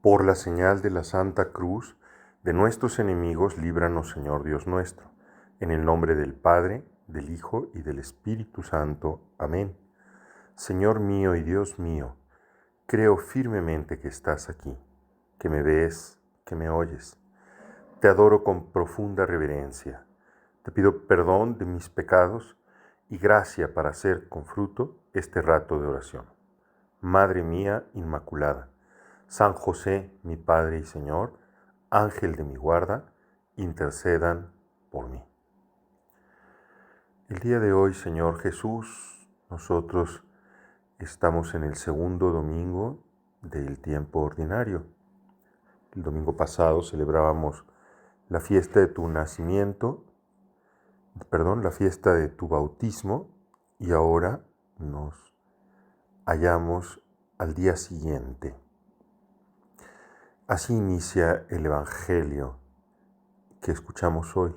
Por la señal de la Santa Cruz de nuestros enemigos, líbranos, Señor Dios nuestro. En el nombre del Padre, del Hijo y del Espíritu Santo. Amén. Señor mío y Dios mío, creo firmemente que estás aquí, que me ves, que me oyes. Te adoro con profunda reverencia. Te pido perdón de mis pecados y gracia para hacer con fruto este rato de oración. Madre mía Inmaculada, San José, mi Padre y Señor, Ángel de mi guarda, intercedan por mí. El día de hoy, Señor Jesús, nosotros estamos en el segundo domingo del tiempo ordinario. El domingo pasado celebrábamos la fiesta de tu nacimiento, la fiesta de tu bautismo, y ahora nos hallamos al día siguiente. Así inicia el Evangelio que escuchamos hoy,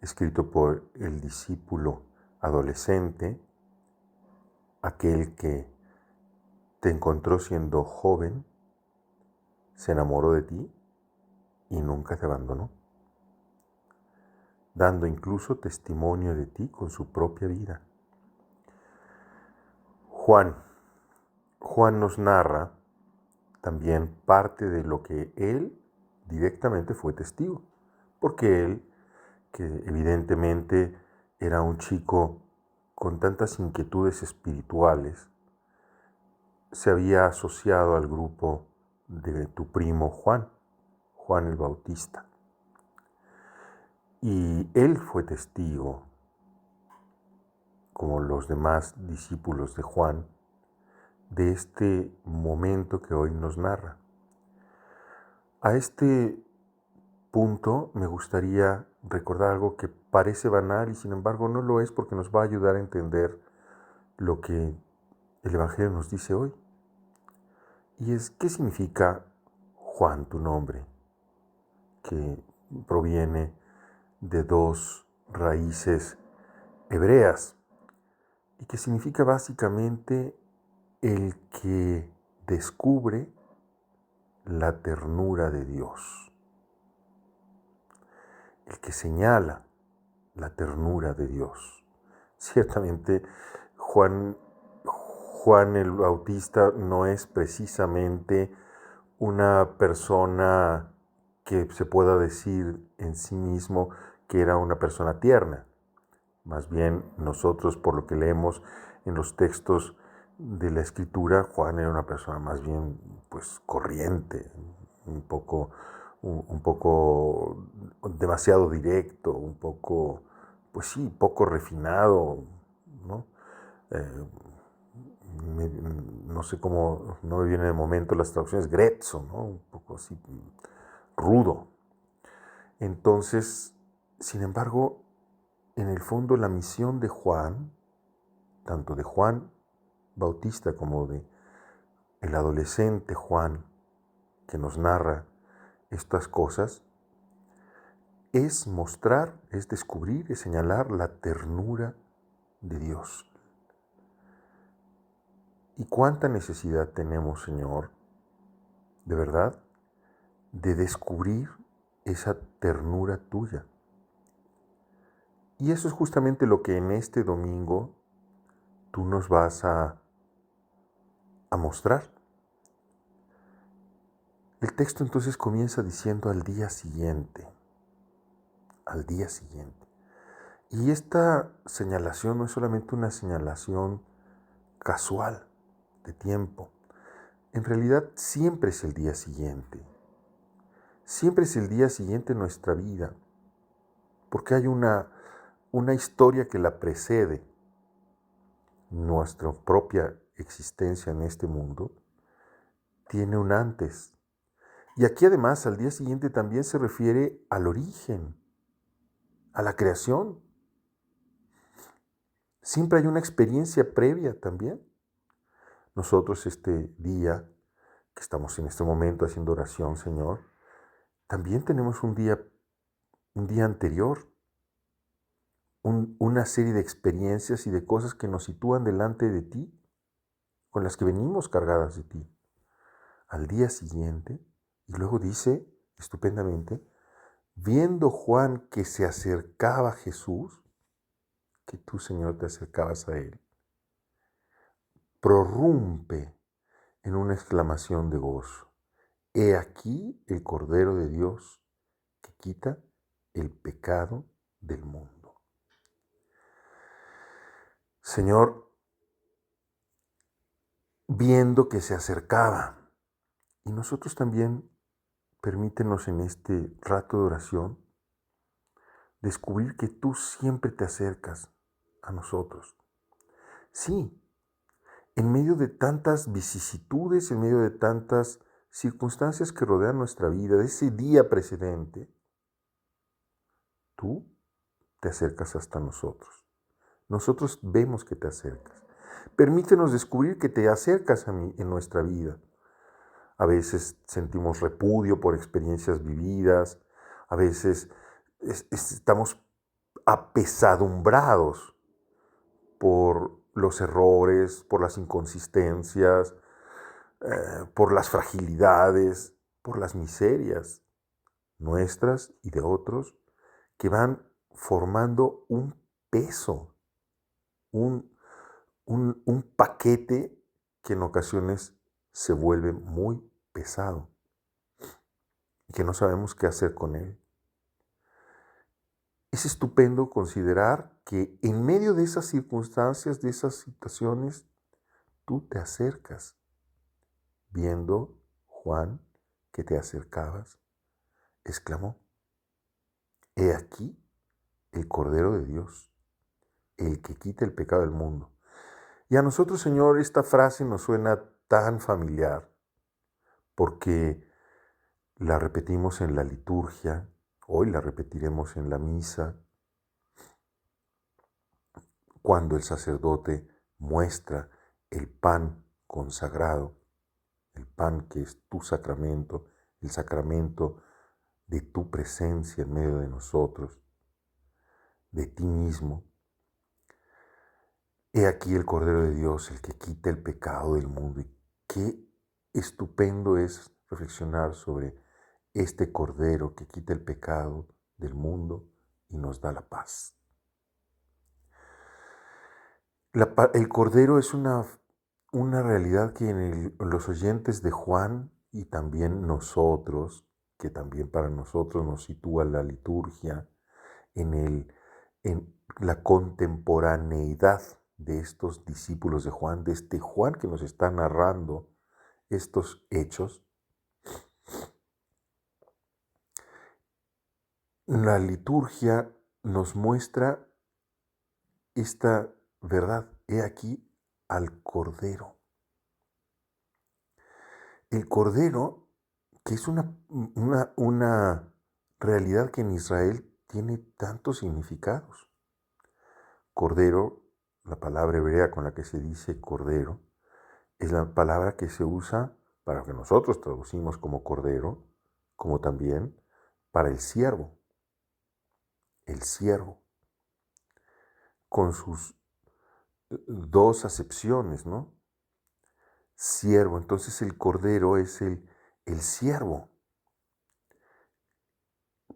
escrito por el discípulo adolescente, aquel que te encontró siendo joven, se enamoró de ti y nunca te abandonó, dando incluso testimonio de ti con su propia vida. Juan nos narra también parte de lo que él directamente fue testigo, porque él, que evidentemente era un chico con tantas inquietudes espirituales, se había asociado al grupo de tu primo Juan el Bautista. Y él fue testigo, como los demás discípulos de Juan, de este momento que hoy nos narra. A este punto me gustaría recordar algo que parece banal y sin embargo no lo es, porque nos va a ayudar a entender lo que el Evangelio nos dice hoy. Y es, ¿qué significa Juan, tu nombre? Que proviene de dos raíces hebreas y que significa básicamente el que descubre la ternura de Dios, el que señala la ternura de Dios. Ciertamente, Juan el Bautista no es precisamente una persona que se pueda decir en sí mismo que era una persona tierna. Más bien, nosotros, por lo que leemos en los textos de la Escritura, Juan era una persona más bien, pues, corriente, un poco demasiado directo, un poco, pues sí, poco refinado, ¿no? No sé cómo, no me viene de momento las traducciones, grezzo, ¿no? Un poco así, rudo. Entonces, sin embargo, en el fondo la misión de Juan, tanto de Juan Bautista como de el adolescente Juan que nos narra estas cosas, es mostrar, es descubrir, es señalar la ternura de Dios. ¿Y cuánta necesidad tenemos, Señor, de verdad, de descubrir esa ternura tuya? Y eso es justamente lo que en este domingo tú nos vas a mostrar. El texto entonces comienza diciendo al día siguiente. Y esta señalación no es solamente una señalación casual de tiempo. En realidad siempre es el día siguiente. Siempre es el día siguiente en nuestra vida, porque hay una historia que la precede. Nuestra propia existencia en este mundo tiene un antes. Y aquí además al día siguiente también se refiere al origen, a la creación. Siempre hay una experiencia previa también. Nosotros este día, que estamos en este momento haciendo oración, Señor, también tenemos un día anterior, una serie de experiencias y de cosas que nos sitúan delante de ti, con las que venimos cargadas de ti. al día siguiente, y luego dice estupendamente, viendo Juan que se acercaba a Jesús, que tú, Señor, te acercabas a él, prorrumpe en una exclamación de gozo. He aquí el Cordero de Dios que quita el pecado del mundo. Señor, viendo que se acercaba, y nosotros también permítenos en este rato de oración descubrir que tú siempre te acercas a nosotros. Sí, en medio de tantas vicisitudes, en medio de tantas circunstancias que rodean nuestra vida, de ese día precedente, tú te acercas hasta nosotros. Nosotros vemos que te acercas. Permítenos descubrir que te acercas a mí en nuestra vida. A veces sentimos repudio por experiencias vividas, a veces estamos apesadumbrados por los errores, por las inconsistencias, por las fragilidades, por las miserias nuestras y de otros que van formando un peso, un paquete que en ocasiones se vuelve muy pesado y que no sabemos qué hacer con él. Es estupendo considerar que en medio de esas circunstancias, de esas situaciones, tú te acercas, viendo Juan que te acercabas, exclamó, he aquí el Cordero de Dios, el que quita el pecado del mundo. Y a nosotros, Señor, esta frase nos suena tan familiar, porque la repetimos en la liturgia, hoy la repetiremos en la misa, cuando el sacerdote muestra el pan consagrado, el pan que es tu sacramento, el sacramento de tu presencia en medio de nosotros, de ti mismo. He aquí el Cordero de Dios, el que quita el pecado del mundo. Y qué estupendo es reflexionar sobre este Cordero que quita el pecado del mundo y nos da la paz. El Cordero es una realidad que en los oyentes de Juan y también nosotros, que también para nosotros nos sitúa la liturgia, en la contemporaneidad de estos discípulos de Juan, de este Juan que nos está narrando estos hechos. La liturgia nos muestra esta verdad. He aquí al Cordero. El Cordero, que es una realidad que en Israel tiene tantos significados. Cordero, la palabra hebrea con la que se dice cordero, es la palabra que se usa para lo que nosotros traducimos como cordero, como también para el siervo, con sus dos acepciones, ¿no? Siervo, entonces el cordero es el siervo.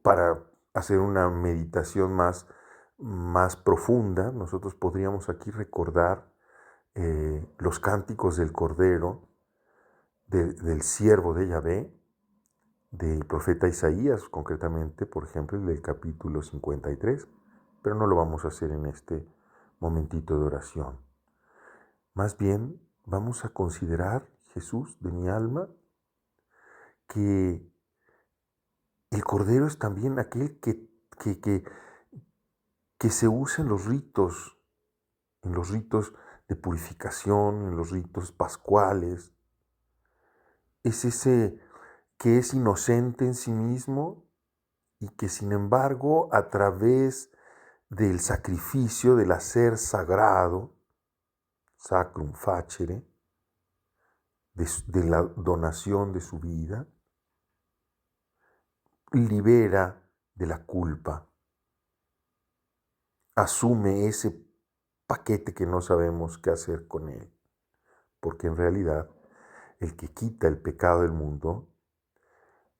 Para hacer una meditación más profunda, nosotros podríamos aquí recordar los cánticos del cordero, del siervo de Yahvé, del profeta Isaías, concretamente, por ejemplo, el del capítulo 53, pero no lo vamos a hacer en este momentito de oración. Más bien, vamos a considerar, Jesús de mi alma, que el Cordero es también aquel que se usa en los ritos de purificación, en los ritos pascuales. Es ese que es inocente en sí mismo y que sin embargo a través del sacrificio, del hacer sagrado, sacrum facere, de la donación de su vida, libera de la culpa, asume ese paquete que no sabemos qué hacer con él, porque en realidad el que quita el pecado del mundo,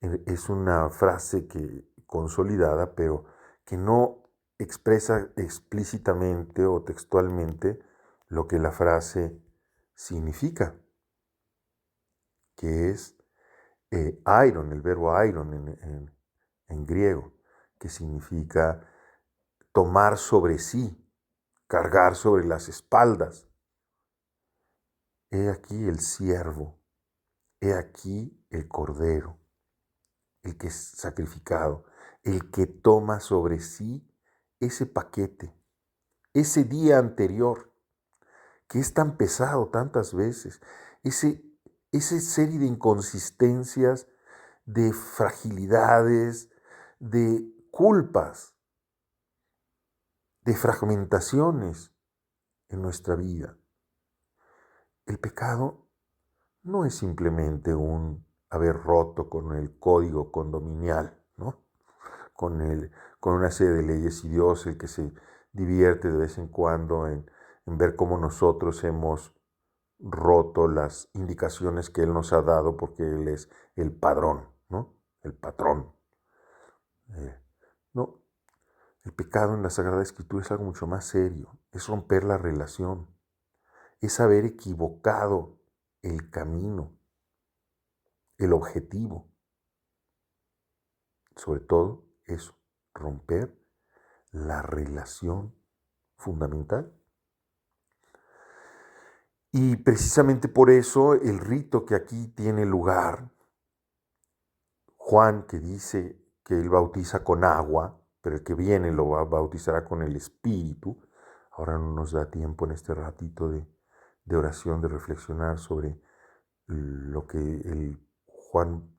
es una frase consolidada, pero que no expresa explícitamente o textualmente lo que la frase significa, que es iron, el verbo iron en griego, que significa tomar sobre sí, cargar sobre las espaldas. He aquí el siervo, he aquí el cordero, el que es sacrificado, el que toma sobre sí ese paquete, ese día anterior, que es tan pesado tantas veces, esa serie de inconsistencias, de fragilidades, de culpas, de fragmentaciones en nuestra vida. El pecado no es simplemente un haber roto con el código condominial, ¿no? Con una serie de leyes, y Dios el que se divierte de vez en cuando en ver cómo nosotros hemos roto las indicaciones que Él nos ha dado porque Él es el padrón, ¿no? El patrón. No, el pecado en la Sagrada Escritura es algo mucho más serio, es romper la relación, es haber equivocado el camino, el objetivo. Sobre todo eso, romper la relación fundamental. Y precisamente por eso el rito que aquí tiene lugar, Juan, que dice que él bautiza con agua, pero el que viene lo bautizará con el Espíritu. Ahora no nos da tiempo en este ratito de oración, de reflexionar sobre lo que el Juan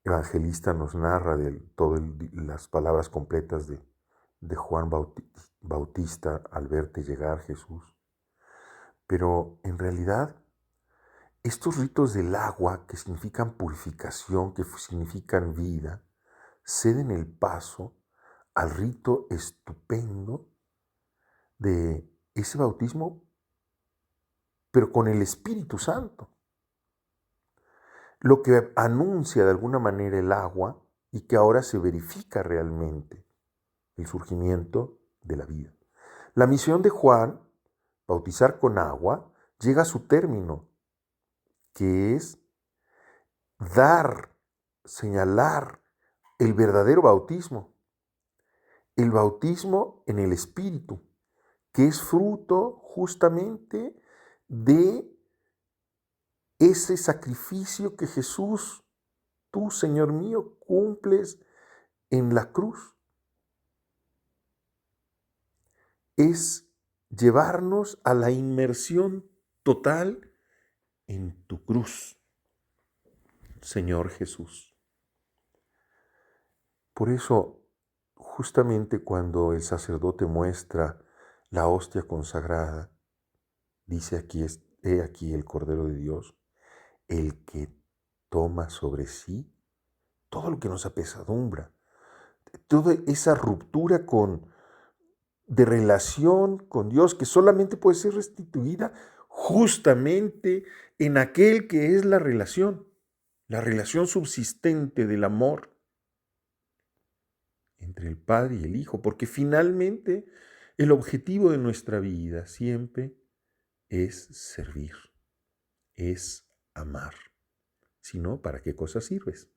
Evangelista nos narra de todas las palabras completas de Juan Bautista al verte llegar, Jesús. Pero en realidad, estos ritos del agua, que significan purificación, que significan vida, ceden el paso al rito estupendo de ese bautismo, pero con el Espíritu Santo. Lo que anuncia de alguna manera el agua y que ahora se verifica realmente, el surgimiento de la vida. La misión de Juan, bautizar con agua, llega a su término, que es dar, señalar el verdadero bautismo, el bautismo en el Espíritu, que es fruto justamente de ese sacrificio que Jesús, tú, Señor mío, cumples en la cruz. Es llevarnos a la inmersión total en tu cruz, Señor Jesús. Por eso, justamente cuando el sacerdote muestra la hostia consagrada, dice aquí, he aquí el Cordero de Dios, el que toma sobre sí todo lo que nos apesadumbra, toda esa ruptura de relación con Dios que solamente puede ser restituida justamente en aquel que es la relación subsistente del amor entre el Padre y el Hijo, porque finalmente el objetivo de nuestra vida siempre es servir, es amar. Si no, ¿para qué cosa sirves?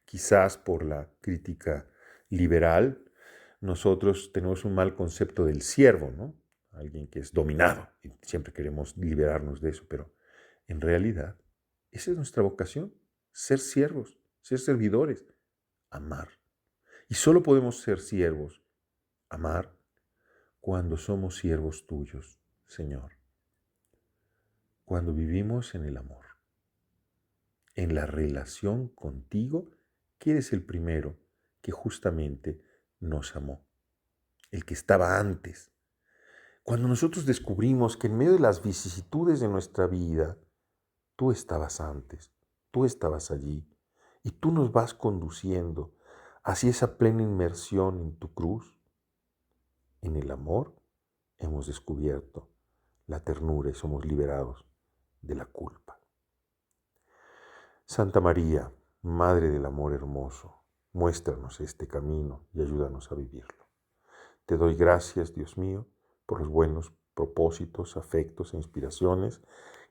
Quizás por la crítica liberal, nosotros tenemos un mal concepto del siervo, ¿no? Alguien que es dominado, y siempre queremos liberarnos de eso, pero en realidad esa es nuestra vocación, ser siervos, ser servidores, amar. Y solo podemos ser siervos, amar, cuando somos siervos tuyos, Señor. Cuando vivimos en el amor, en la relación contigo, que eres el primero que justamente nos amó, el que estaba antes. Cuando nosotros descubrimos que en medio de las vicisitudes de nuestra vida, tú estabas antes, tú estabas allí, y tú nos vas conduciendo hacia esa plena inmersión en tu cruz, en el amor, hemos descubierto la ternura y somos liberados de la culpa. Santa María, Madre del Amor Hermoso, muéstranos este camino y ayúdanos a vivirlo. Te doy gracias, Dios mío, por los buenos propósitos, afectos e inspiraciones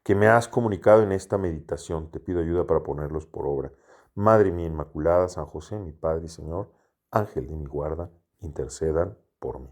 que me has comunicado en esta meditación. Te pido ayuda para ponerlos por obra. Madre mía Inmaculada, San José, mi Padre y Señor, Ángel de mi guarda, intercedan por mí.